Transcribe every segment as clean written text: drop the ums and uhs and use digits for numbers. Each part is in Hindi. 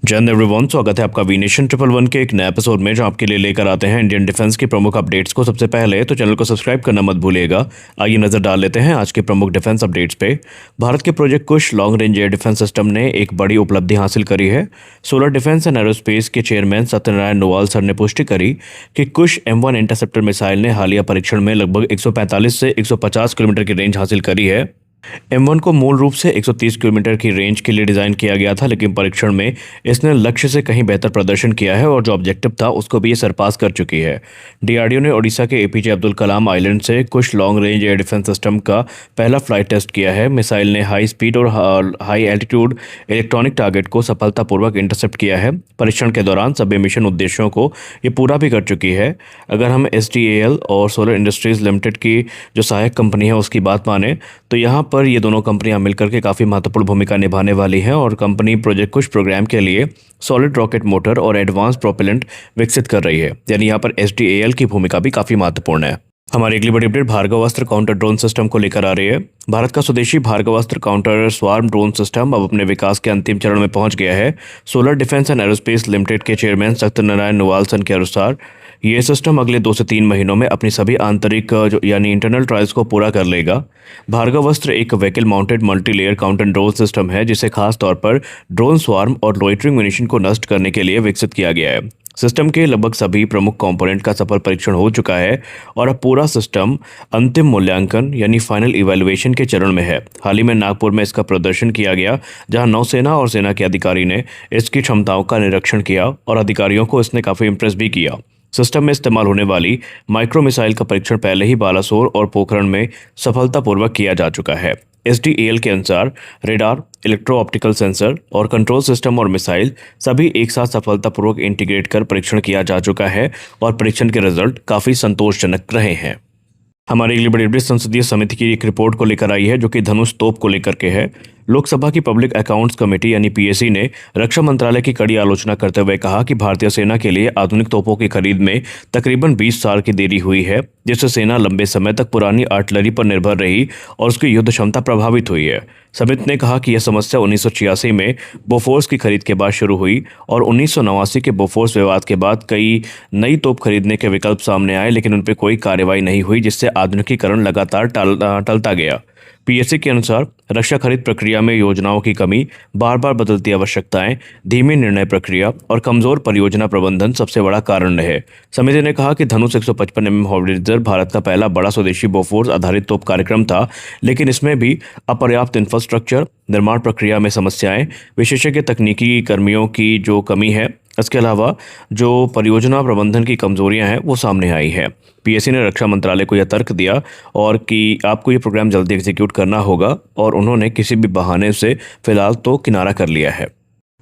जय हिंद एवरीवन, स्वागत है आपका वी नेशन 111 के एक नए एपिसोड में, जो आपके लिए लेकर आते हैं इंडियन डिफेंस की प्रमुख अपडेट्स को। सबसे पहले तो चैनल को सब्सक्राइब करना मत भूलिएगा। आइए नजर डाल लेते हैं आज के प्रमुख डिफेंस अपडेट्स पे। भारत के project Kush long range air defence system ने एक बड़ी उपलब्धि हासिल करी है। सोलर डिफेंस एंड एरोस्पेस के चेयरमैन सत्यनारायण नोवाल सर ने पुष्टि करी कि कुश M1 इंटरसेप्टर मिसाइल ने हालिया परीक्षण में लगभग 145 से 150 किलोमीटर की रेंज हासिल करी है। M1 को मूल रूप से 130 किलोमीटर की रेंज के लिए डिज़ाइन किया गया था, लेकिन परीक्षण में इसने लक्ष्य से कहीं बेहतर प्रदर्शन किया है और जो ऑब्जेक्टिव था उसको भी ये सरपास कर चुकी है। डीआरडीओ ने ओडिशा के APJ अब्दुल कलाम आइलैंड से कुछ long range air defence system का पहला फ्लाइट टेस्ट किया है। मिसाइल ने हाई स्पीड और हाई एल्टीट्यूड इलेक्ट्रॉनिक टारगेट को सफलतापूर्वक इंटरसेप्ट किया है। परीक्षण के दौरान सभी मिशन उद्देश्यों को ये पूरा भी कर चुकी है। अगर हम SDAL और सोलर इंडस्ट्रीज लिमिटेड की जो सहायक कंपनी है उसकी बात माने तो यहाँ पर ये दोनों कंपनियां मिलकर के काफ़ी महत्वपूर्ण भूमिका निभाने वाली हैं और कंपनी प्रोजेक्ट कुश प्रोग्राम के लिए सॉलिड रॉकेट मोटर और एडवांस प्रोपेलेंट विकसित कर रही है। यानी यहाँ पर SDAL की भूमिका भी काफ़ी महत्वपूर्ण है। हमारी अगली बड़ी update Bhargavastra counter drone system को लेकर आ रही है। भारत का स्वदेशी Bhargavastra counter swarm drone system अब अपने विकास के अंतिम चरण में पहुंच गया है। Solar Defence and aerospace limited के चेयरमैन सत्यनारायण नोवाल के अनुसार ये सिस्टम अगले 2 से 3 महीनों में अपनी सभी आंतरिक यानी इंटरनल ट्रायल्स को पूरा कर लेगा। भार्गवास्त्र एक vehicle mounted multi layer counter drone system है जिसे खास तौर पर ड्रोन स्वार्म और लोइटरिंग म्यूनिशन को नष्ट करने के लिए विकसित किया गया है। सिस्टम के लगभग सभी प्रमुख कंपोनेंट का सफल परीक्षण हो चुका है और अब पूरा सिस्टम अंतिम मूल्यांकन यानी फाइनल इवैल्यूएशन के चरण में है। हाल ही में नागपुर में इसका प्रदर्शन किया गया, जहां नौसेना और सेना के अधिकारी ने इसकी क्षमताओं का निरीक्षण किया और अधिकारियों को इसने काफ़ी इंप्रेस भी किया। सिस्टम में इस्तेमाल होने वाली माइक्रो मिसाइल का परीक्षण पहले ही बालासोर और पोखरण में सफलतापूर्वक किया जा चुका है। SDAL के अनुसार रेडार, इलेक्ट्रो ऑप्टिकल सेंसर और कंट्रोल सिस्टम और मिसाइल सभी एक साथ सफलतापूर्वक इंटीग्रेट कर परीक्षण किया जा चुका है और परीक्षण के रिजल्ट काफ़ी संतोषजनक रहे हैं। हमारी अगली बड़ी अपडेट संसदीय समिति की एक रिपोर्ट को लेकर आई है, जो कि धनुष तोप को लेकर के है। लोकसभा की पब्लिक अकाउंट्स कमेटी यानी PAC ने रक्षा मंत्रालय की कड़ी आलोचना करते हुए कहा कि भारतीय सेना के लिए आधुनिक तोपों की खरीद में तकरीबन 20 साल की देरी हुई है, जिससे सेना लंबे समय तक पुरानी आर्टिलरी पर निर्भर रही और उसकी युद्ध क्षमता प्रभावित हुई है। समिति ने कहा कि यह समस्या 1986 में बोफोर्स की खरीद के बाद शुरू हुई और 1989 के बोफोर्स विवाद के बाद कई नई तोप खरीदने के विकल्प सामने आए, लेकिन उन पर कोई कार्रवाई नहीं हुई, जिससे आधुनिकीकरण लगातार टलता गया। PAC के अनुसार रक्षा खरीद प्रक्रिया में योजनाओं की कमी, बार बार बदलती आवश्यकताएं, धीमी निर्णय प्रक्रिया और कमजोर परियोजना प्रबंधन सबसे बड़ा कारण रहे। समिति ने कहा कि धनुष 155 mm हॉविट्जर भारत का पहला बड़ा स्वदेशी बोफोर्स आधारित तोप कार्यक्रम था, लेकिन इसमें भी अपर्याप्त इंफ्रास्ट्रक्चर, निर्माण प्रक्रिया में समस्याएं, विशेषज्ञ तकनीकी कर्मियों की जो कमी है, इसके अलावा जो परियोजना प्रबंधन की कमजोरियां हैं वो सामने आई है। PAC ने रक्षा मंत्रालय को यह तर्क दिया और कि आपको ये प्रोग्राम जल्दी एग्जीक्यूट करना होगा और उन्होंने किसी भी बहाने से फिलहाल तो किनारा कर लिया है।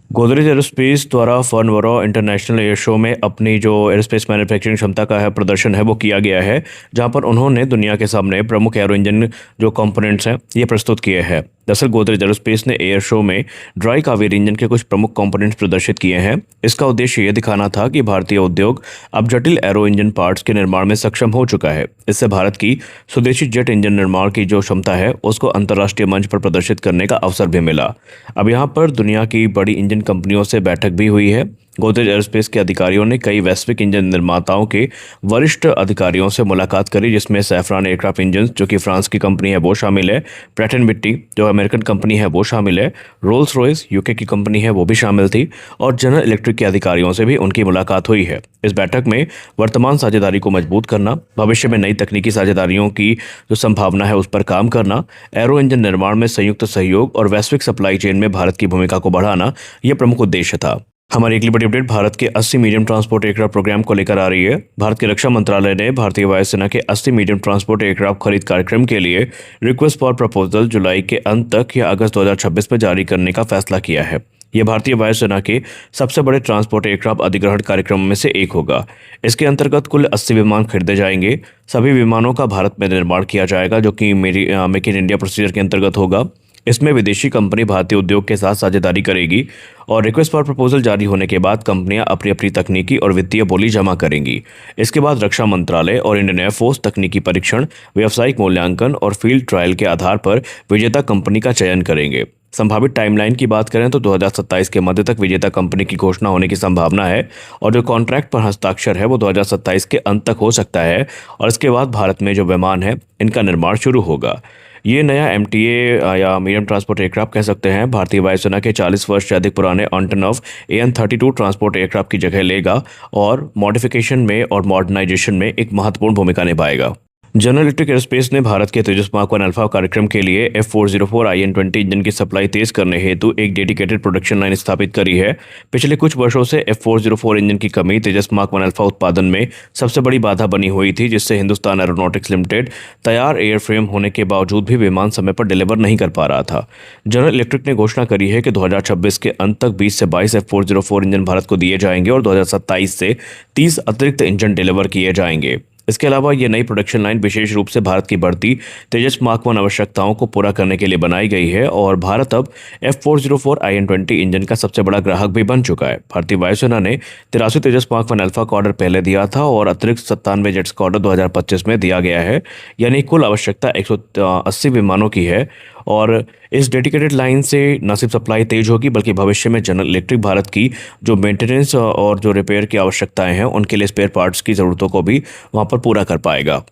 गोदरेज एरोस्पेस द्वारा फर्नबरो इंटरनेशनल एयर शो में अपनी जो एरोस्पेस मैन्युफैक्चरिंग क्षमता का है प्रदर्शन है वो किया गया है, जहां पर उन्होंने दुनिया के सामने प्रमुख एरो इंजन जो कंपोनेंट्स हैं ये प्रस्तुत किए हैं। दरअसल गोदरेज एरोस्पेस ने एयर शो में ड्राई कावेरी इंजन के कुछ प्रमुख कंपोनेंट्स प्रदर्शित किए हैं। इसका उद्देश्य ये दिखाना था कि भारतीय उद्योग अब जटिल एरो इंजन पार्ट्स के निर्माण में सक्षम हो चुका है। इससे भारत की स्वदेशी जेट इंजन निर्माण की जो क्षमता है उसको अंतर्राष्ट्रीय मंच पर प्रदर्शित करने का अवसर भी मिला। अब यहाँ पर दुनिया की बड़ी इंजन कंपनियों से बैठक भी हुई है। गोदरेज एरोस्पेस के अधिकारियों ने कई वैश्विक इंजन निर्माताओं के वरिष्ठ अधिकारियों से मुलाकात करी, जिसमें सैफरान एयरक्राफ्ट इंजन जो कि फ्रांस की कंपनी है वो शामिल है, प्रैट एंड विट्टी जो अमेरिकन कंपनी है वो शामिल है, रोल्स रॉयस UK की कंपनी है वो भी शामिल थी और जनरल इलेक्ट्रिक के अधिकारियों से भी उनकी मुलाकात हुई है। इस बैठक में वर्तमान साझेदारी को मजबूत करना, भविष्य में नई तकनीकी साझेदारियों की जो संभावना है उस पर काम करना, एरो इंजन निर्माण में संयुक्त सहयोग और वैश्विक सप्लाई चेन में भारत की भूमिका को बढ़ाना यह प्रमुख उद्देश्य था। हमारी अगली बड़ी अपडेट भारत के 80 मीडियम ट्रांसपोर्ट एयरक्राफ्ट प्रोग्राम को लेकर आ रही है। भारत के रक्षा मंत्रालय ने भारतीय वायुसेना के 80 मीडियम ट्रांसपोर्ट एयरक्राफ्ट खरीद कार्यक्रम के लिए रिक्वेस्ट फॉर प्रपोजल जुलाई के अंत तक या अगस्त 2026 में जारी करने का फैसला किया है। यह भारतीय वायुसेना के सबसे बड़े ट्रांसपोर्ट एयरक्राफ्ट अधिग्रहण कार्यक्रम में से एक होगा। इसके अंतर्गत कुल 80 विमान खरीदे जाएंगे। सभी विमानों का भारत में निर्माण किया जाएगा, जो कि मेक इन इंडिया प्रोसीजर के अंतर्गत होगा। इसमें विदेशी कंपनी भारतीय उद्योग के साथ साझेदारी करेगी और रिक्वेस्ट फॉर प्रपोजल जारी होने के बाद कंपनियां अपनी अपनी तकनीकी और वित्तीय बोली जमा करेंगी। इसके बाद रक्षा मंत्रालय और इंडियन एयरफोर्स तकनीकी परीक्षण, व्यावसायिक मूल्यांकन और फील्ड ट्रायल के आधार पर विजेता कंपनी का चयन करेंगे। संभावित टाइमलाइन की बात करें तो 2027 के मध्य तक विजेता कंपनी की घोषणा होने की संभावना है और जो कॉन्ट्रैक्ट पर हस्ताक्षर है वो 2027 के अंत तक हो सकता है और इसके बाद भारत में जो विमान है इनका निर्माण शुरू होगा। ये नया एमटीए या मीडियम ट्रांसपोर्ट एयरक्राफ्ट कह सकते हैं भारतीय वायुसेना के 40 वर्ष से अधिक पुराने एंटोनोव AN-32 ट्रांसपोर्ट एयरक्राफ्ट की जगह लेगा और मॉडिफिकेशन में और मॉडर्नाइजेशन में एक महत्वपूर्ण भूमिका निभाएगा। जनरल इलेक्ट्रिक एरोस्पेस ने भारत के तेजस मार्क 1 अल्फा कार्यक्रम के लिए F404 IN-20 इंजन की सप्लाई तेज करने हेतु एक डेडिकेटेड प्रोडक्शन लाइन स्थापित करी है। पिछले कुछ वर्षों से F404 इंजन की कमी तेजस मार्क 1 अल्फा उत्पादन में सबसे बड़ी बाधा बनी हुई थी, जिससे हिंदुस्तान एरोनॉटिक्स लिमिटेड तैयार एयरफ्रेम होने के बावजूद भी विमान समय पर डिलीवर नहीं कर पा रहा था। जनरल इलेक्ट्रिक ने घोषणा करी है कि 2026 के अंत तक 20 से 22 F404 इंजन भारत को दिए जाएंगे और 2027 से 30 अतिरिक्त इंजन डिलीवर किए जाएंगे। इसके अलावा ये नई प्रोडक्शन लाइन विशेष रूप से भारत की बढ़ती तेजस मार्क 1 आवश्यकताओं को पूरा करने के लिए बनाई गई है और भारत अब F404 IN-20 इंजन का सबसे बड़ा ग्राहक भी बन चुका है। भारतीय वायुसेना ने 83 तेजस मार्क 1 अल्फा का ऑर्डर पहले दिया था और अतिरिक्त 97 जेट्स का ऑर्डर 2025 में दिया गया है, यानी कुल आवश्यकता 180 विमानों की है। और इस डेडिकेटेड लाइन से न सिर्फ सप्लाई तेज होगी बल्कि भविष्य में जनरल इलेक्ट्रिक भारत की जो मेंटेनेंस और जो रिपेयर की आवश्यकताएं हैं उनके लिए स्पेयर पार्ट्स की ज़रूरतों को भी वहां पर पूरा कर पाएगा।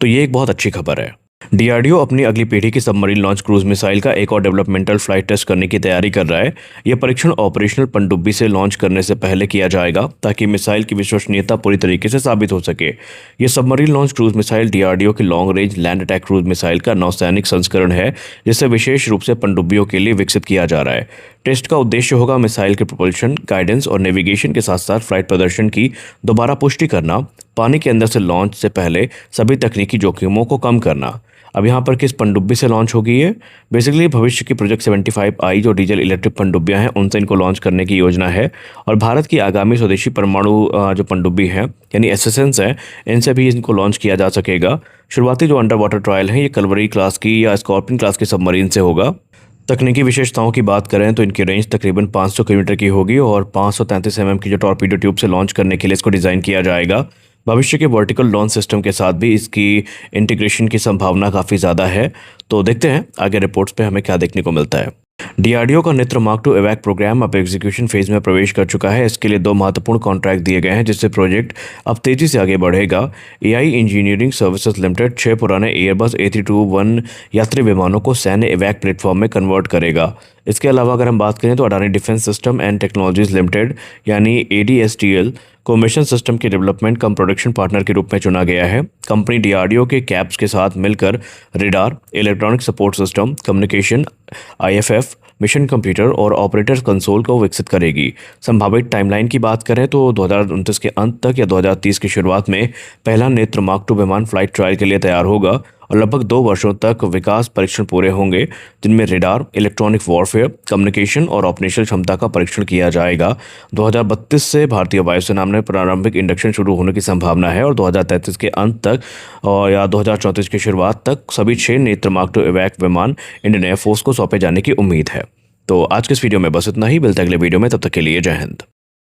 तो ये एक बहुत अच्छी खबर है। डीआरडीओ अपनी अगली पीढ़ी की सबमरीन लॉन्च क्रूज मिसाइल का एक और डेवलपमेंटल फ्लाइट टेस्ट करने की तैयारी कर रहा है। यह परीक्षण ऑपरेशनल पनडुब्बी से लॉन्च करने से पहले किया जाएगा ताकि मिसाइल की विश्वसनीयता पूरी तरीके से साबित हो सके। यह submarine launch cruise missile DRDO की long range land attack cruise missile का नौसैनिक संस्करण है, जिसे विशेष रूप से पनडुब्बियों के लिए विकसित किया जा रहा है। टेस्ट का उद्देश्य होगा मिसाइल के प्रोपल्शन, गाइडेंस और नेविगेशन के साथ साथ फ्लाइट प्रदर्शन की दोबारा पुष्टि करना, पानी के अंदर से लॉन्च से पहले सभी तकनीकी जोखिमों को कम करना। अब यहाँ पर किस पनडुब्बी से लॉन्च होगी ये? बेसिकली भविष्य की प्रोजेक्ट 75I जो डीजल इलेक्ट्रिक पनडुब्बियाँ हैं उनसे इनको लॉन्च करने की योजना है और भारत की आगामी स्वदेशी परमाणु जो पनडुब्बी है यानी एसएसएन्स है, इनसे भी इनको लॉन्च किया जा सकेगा। शुरुआती जो अंडर वाटर ट्रायल है ये कलवरी क्लास की या स्कॉर्पियन क्लास की सबमरीन से होगा। तकनीकी विशेषताओं की बात करें तो इनकी रेंज तकरीबन 500 किलोमीटर की होगी और 533 mm की जो टॉर्पीडो ट्यूब से लॉन्च करने के लिए इसको डिज़ाइन किया जाएगा। भविष्य के वर्टिकल लॉन्च सिस्टम के साथ भी इसकी इंटीग्रेशन की संभावना काफ़ी ज़्यादा है। तो देखते हैं आगे रिपोर्ट्स पे हमें क्या देखने को मिलता है। डीआरडीओ का नेत्र मार्क 2 एवैक प्रोग्राम अब एग्जीक्यूशन फेज में प्रवेश कर चुका है। इसके लिए 2 महत्वपूर्ण कॉन्ट्रैक्ट दिए गए हैं, जिससे प्रोजेक्ट अब तेजी से आगे बढ़ेगा। एआई इंजीनियरिंग सर्विसेज लिमिटेड 6 पुराने एयरबस A321 यात्री विमानों को सैन्य एवैक प्लेटफॉर्म में कन्वर्ट करेगा। इसके अलावा अगर हम बात करें तो Adani defence system and technologies limited यानी ADSTL को मिशन सिस्टम के डेवलपमेंट कम प्रोडक्शन पार्टनर के रूप में चुना गया है। कंपनी डीआरडीओ के कैप्स के साथ मिलकर radar, electronic support system, communication, IFF, mission computer और ऑपरेटर कंसोल को विकसित करेगी। संभावित टाइमलाइन की बात करें तो 2029 के अंत तक या 2030 की शुरुआत में पहला नेत्र मार्क 2 विमान फ्लाइट ट्रायल के लिए तैयार होगा और लगभग 2 वर्षों तक विकास परीक्षण पूरे होंगे, जिनमें रेडार, इलेक्ट्रॉनिक वॉरफेयर, कम्युनिकेशन और ऑपरेशनल क्षमता का परीक्षण किया जाएगा। 2032 से भारतीय वायुसेना में प्रारंभिक इंडक्शन शुरू होने की संभावना है और 2033 के अंत तक या 2034 की शुरुआत तक सभी 6 नेत्र मार्क 2 एवैक विमान इंडियन एयरफोर्स को सौंपे जाने की उम्मीद है। तो आज के इस वीडियो में बस इतना ही। मिलते हैं अगले वीडियो में, तब तक के लिए जय हिंद।